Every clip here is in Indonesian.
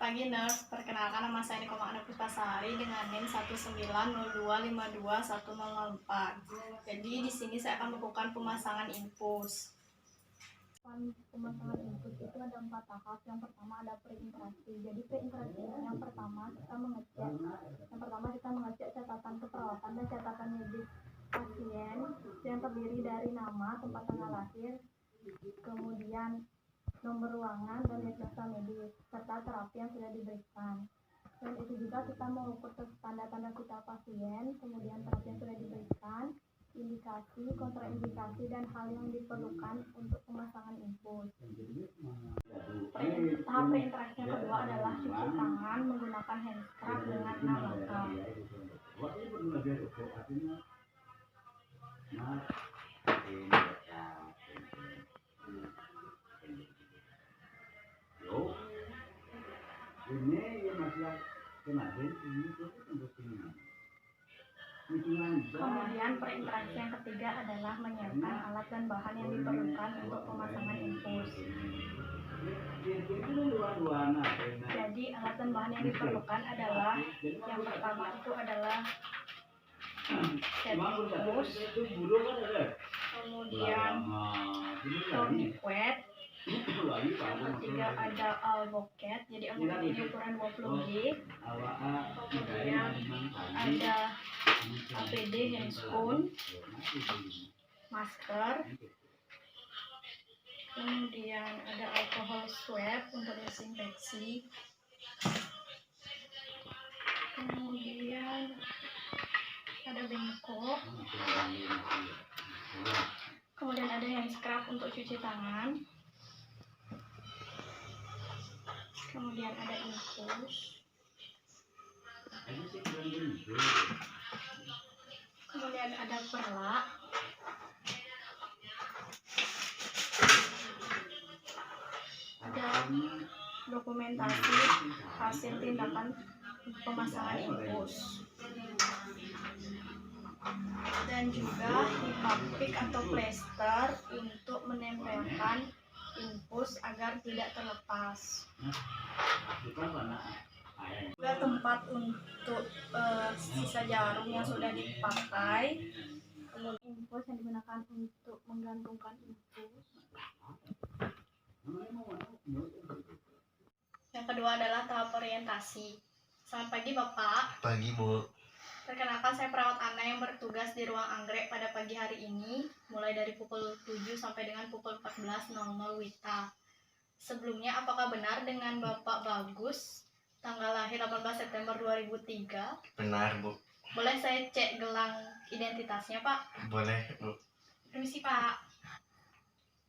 pagi nurse, perkenalkan nama saya Niko Makna Puspasari dengan NIM 190252104. Jadi di sini saya akan melakukan pemasangan infus. Pemasangan infus itu ada 4 tahap. Yang pertama ada preinteraksi. Jadi preinteraksi yang pertama kita mengecek catatan keperawatan dan catatan medis pasien yang terdiri dari nama, tempat tanggal lahir, kemudian nomor ruangan dan diagnosa medis serta terapi yang sudah diberikan. Dan itu juga kita mengukur tanda-tanda vital pasien, kemudian terapi yang sudah diberikan, indikasi, kontraindikasi, dan hal yang diperlukan untuk pemasangan infus. Tahap preinteraksi yang kedua adalah cuci tangan menggunakan hand scrub dengan 6 langkah. Kemudian preinteraksi yang ketiga adalah menyiapkan alat dan bahan yang diperlukan untuk pemasangan infus. Jadi alat dan bahan yang diperlukan adalah yang pertama itu adalah set infus, kemudian tourniquet, yang ketiga ada alvoket, jadi alvoket ini ukuran 20G, kemudian ada APD handscoon, masker, kemudian ada alcohol swab untuk desinfeksi, kemudian ada bengkok, kemudian ada hand scrub untuk cuci tangan, kemudian ada infus, kemudian ada perlak, ada dokumentasi hasil tindakan pemasangan infus, dan juga hipapik atau plester untuk menempelkan infus agar tidak terlepas. Juga tempat untuk sisa jarum yang sudah dipakai, kemudian infus yang digunakan untuk menggantungkan infus. Yang kedua adalah tahap orientasi. Selamat pagi Bapak. Pagi Bu. Perkenalkan, saya perawat Ana yang bertugas di ruang anggrek pada pagi hari ini, mulai dari pukul 7 sampai dengan pukul 14.00 WITA. Sebelumnya, apakah benar dengan Bapak Bagus, tanggal lahir 18 September 2003? Benar Bu. Boleh saya cek gelang identitasnya Pak? Boleh Bu. Permisi Pak.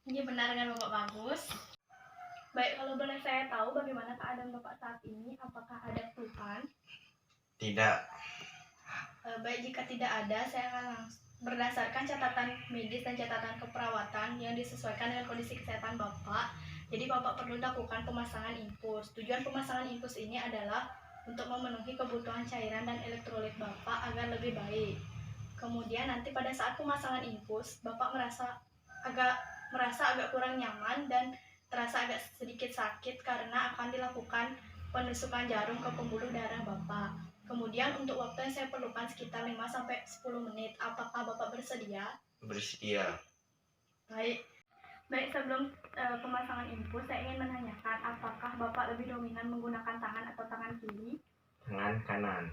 Ini benar dengan Bapak Bagus? Baik, kalau boleh saya tahu bagaimana keadaan Bapak saat ini? Apakah ada keluhan? Tidak. Baik, jika tidak ada, saya akan berdasarkan catatan medis dan catatan keperawatan yang disesuaikan dengan kondisi kesehatan Bapak. Jadi Bapak perlu lakukan pemasangan infus. Tujuan pemasangan infus ini adalah untuk memenuhi kebutuhan cairan dan elektrolit Bapak agar lebih baik. Kemudian nanti pada saat pemasangan infus, Bapak merasa agak kurang nyaman dan terasa agak sedikit sakit karena akan dilakukan penusukan jarum ke pembuluh darah Bapak. Kemudian untuk waktu yang saya perlukan sekitar 5-10 menit. Apakah Bapak bersedia? Bersedia. Baik, sebelum pemasangan infus, saya ingin menanyakan apakah Bapak lebih dominan menggunakan tangan atau tangan kiri? Tangan kanan.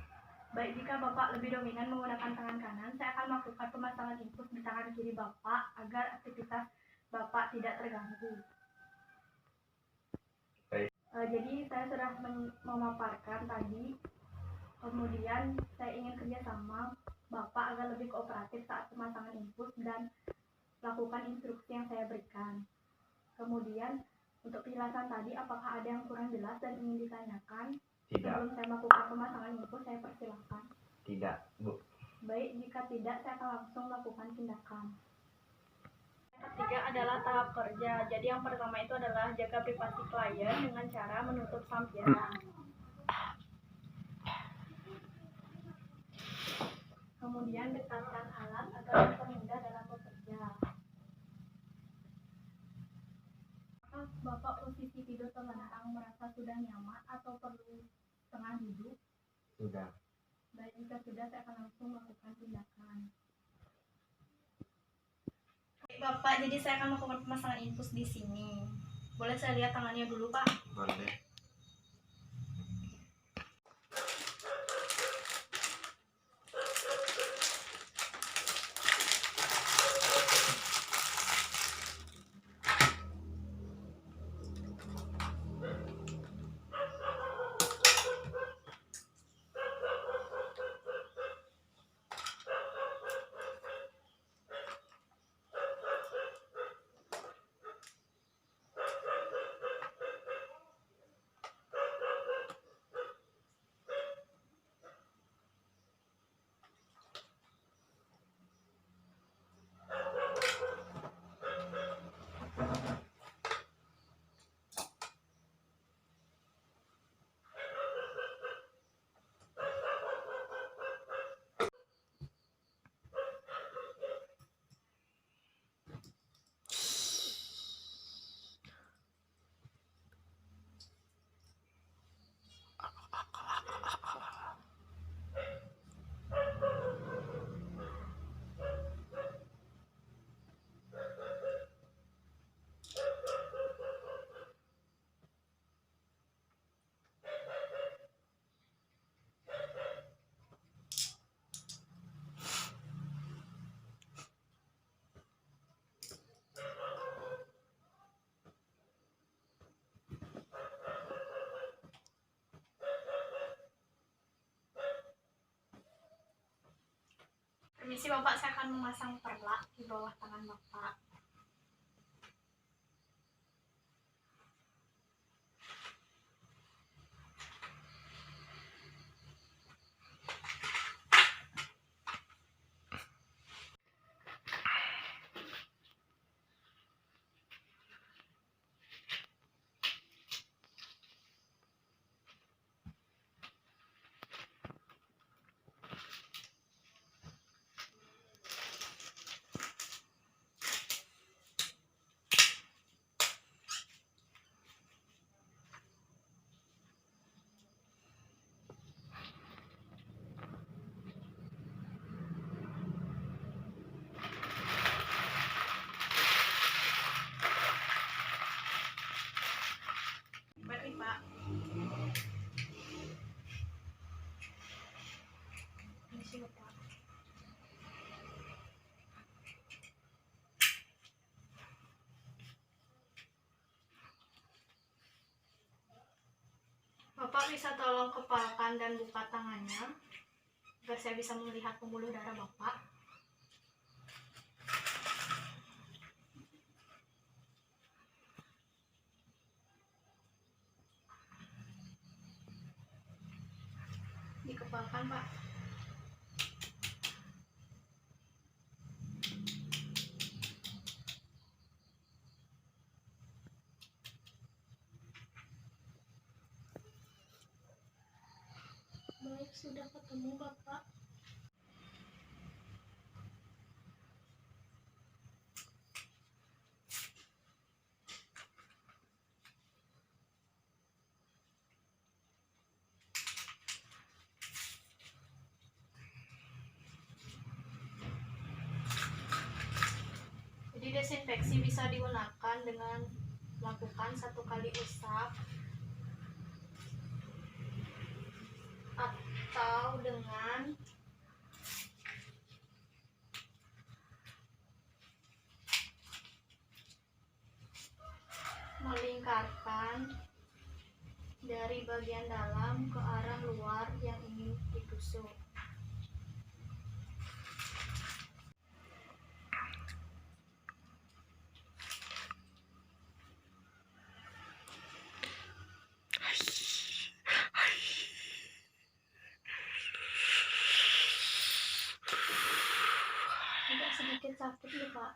Baik, jika Bapak lebih dominan menggunakan tangan kanan, saya akan melakukan pemasangan infus di tangan kiri Bapak agar aktivitas Bapak tidak terganggu. Baik. Jadi saya sudah memaparkan tadi. Kemudian saya ingin kerjasama Bapak agar lebih kooperatif saat pemasangan infus dan lakukan instruksi yang saya berikan. Kemudian untuk penjelasan tadi, apakah ada yang kurang jelas dan ingin ditanyakan? Tidak. Sebelum saya melakukan pemasangan infus, saya persilahkan. Tidak Bu. Baik, jika tidak, saya akan langsung melakukan tindakan. Yang ketiga adalah tahap kerja. Jadi yang pertama itu adalah jaga privasi klien dengan cara menutup sampiran. Kemudian dekatkan alat agar mempermudah dalam bekerja. Apakah Bapak posisi tidur terlentang merasa sudah nyaman atau perlu akan melakukan pemasangan infus di sini. Boleh saya lihat tangannya dulu, Pak? Boleh. Permisi Bapak, saya akan memasang perlak di bawah tangan Bapak. Mari Pak. Permisi Bapak. Bapak bisa tolong kepalkan dan buka tangannya agar saya bisa melihat pembuluh darah Bapak. Dikepalkan Pak. Baik, sudah ketemu Bapak. Jadi desinfeksi bisa digunakan dengan melakukan 1 kali usap atau dengan melingkarkan dari bagian dalam ke arah luar yang ingin ditusuk. Agak sedikit sakit nih Pak.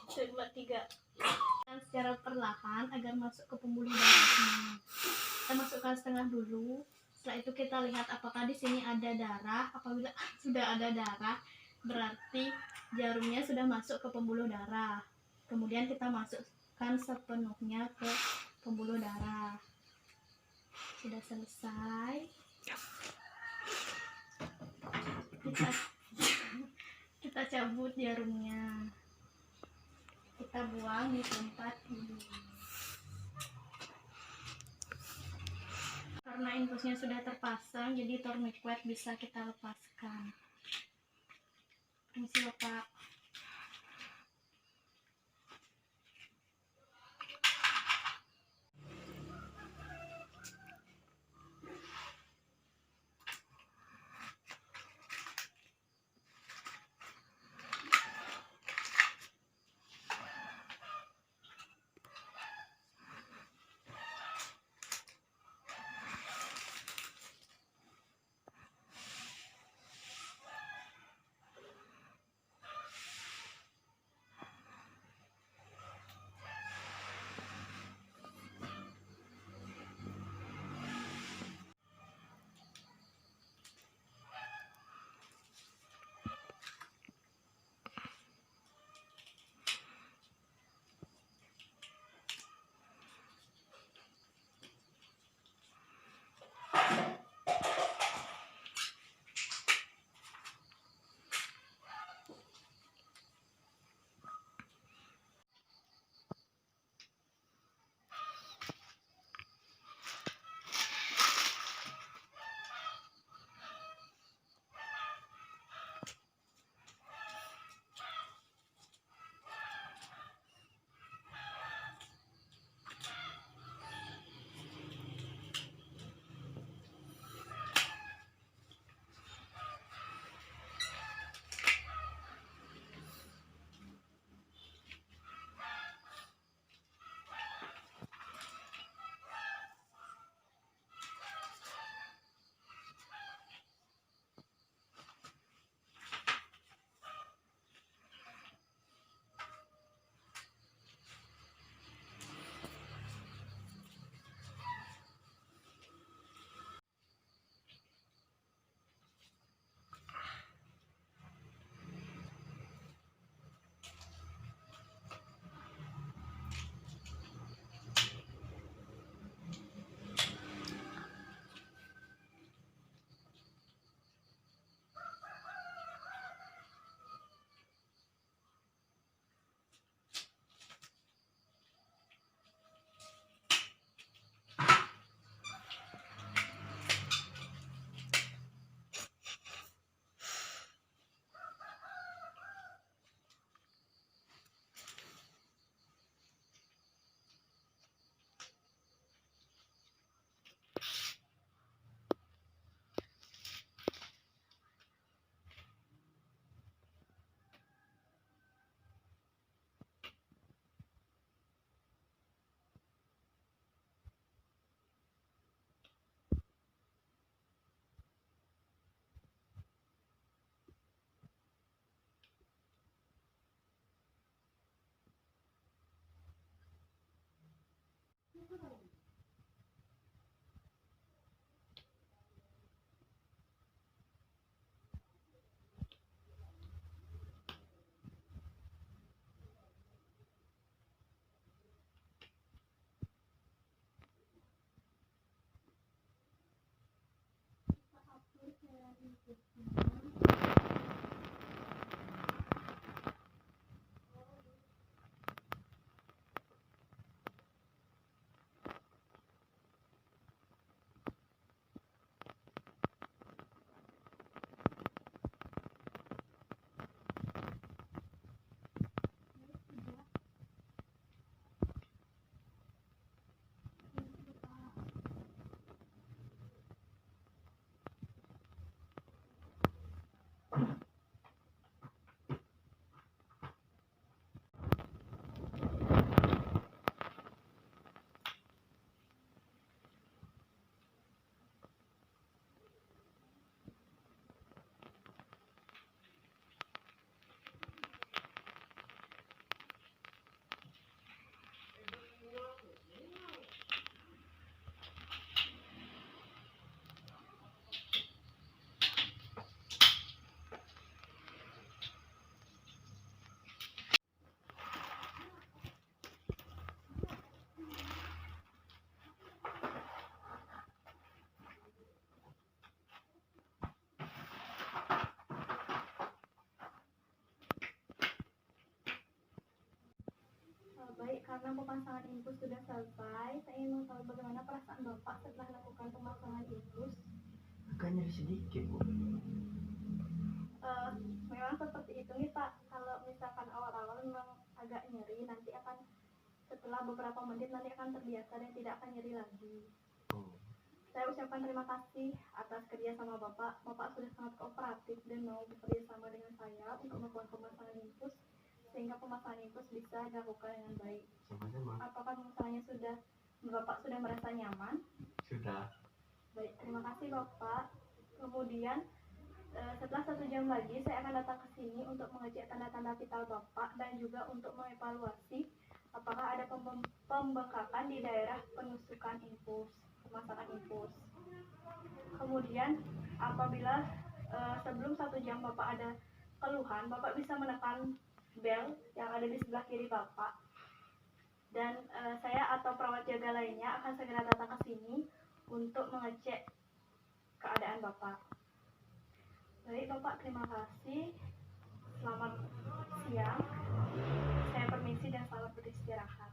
1, 2, 3. Dan secara perlahan agar masuk ke pembuluh darahnya. Kita masukkan setengah dulu. Setelah itu kita lihat apakah di sini ada darah. Apabila sudah ada darah, berarti jarumnya sudah masuk ke pembuluh darah. Kemudian kita masukkan sepenuhnya ke pembuluh darah. Sudah selesai. Kita cabut jarumnya. kita buang di tempat ini. Karena infusnya sudah terpasang, jadi tourniquet bisa kita lepaskan. Permisi Bapak. Karena pemasangan infus sudah selesai, saya ingin tahu bagaimana perasaan Bapak setelah lakukan pemasangan infus. Agak nyeri sedikit, Bu. Memang seperti itu nih Pak, kalau misalkan awal-awal memang agak nyeri, nanti akan setelah beberapa menit nanti akan terbiasa dan tidak akan nyeri lagi. Oh. Saya ucapkan terima kasih atas kerjasama Bapak. Bapak sudah sangat kooperatif dan mau bekerja sama dengan saya untuk melakukan pemasangan infus, sehingga pemasangan infus bisa dilakukan dengan baik. Sama-sama. Apakah misalnya Bapak sudah merasa nyaman? Sudah. Baik, terima kasih Bapak. Kemudian setelah 1 jam lagi saya akan datang ke sini untuk mengecek tanda-tanda vital Bapak dan juga untuk mengevaluasi apakah ada pembengkakan di daerah penusukan infus, pemasangan infus. Kemudian apabila sebelum 1 jam Bapak ada keluhan, Bapak bisa menekan bel yang ada di sebelah kiri Bapak. Dan saya atau perawat jaga lainnya akan segera datang ke sini untuk mengecek keadaan Bapak. Baik Bapak, terima kasih. Selamat siang. Saya permisi dan selamat beristirahat.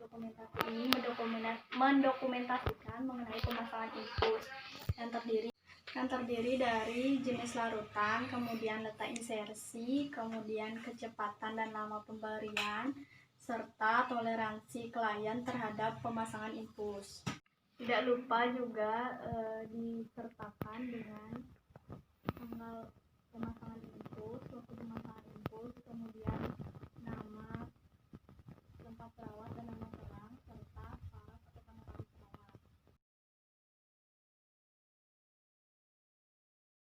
Dokumentasi ini mendokumentasikan mengenai pemasangan infus yang terdiri dari jenis larutan, kemudian letak insersi, kemudian kecepatan dan lama pemberian, serta toleransi klien terhadap pemasangan infus. Tidak lupa juga disertakan dengan tanggal pemasangan infus, waktu pemasangan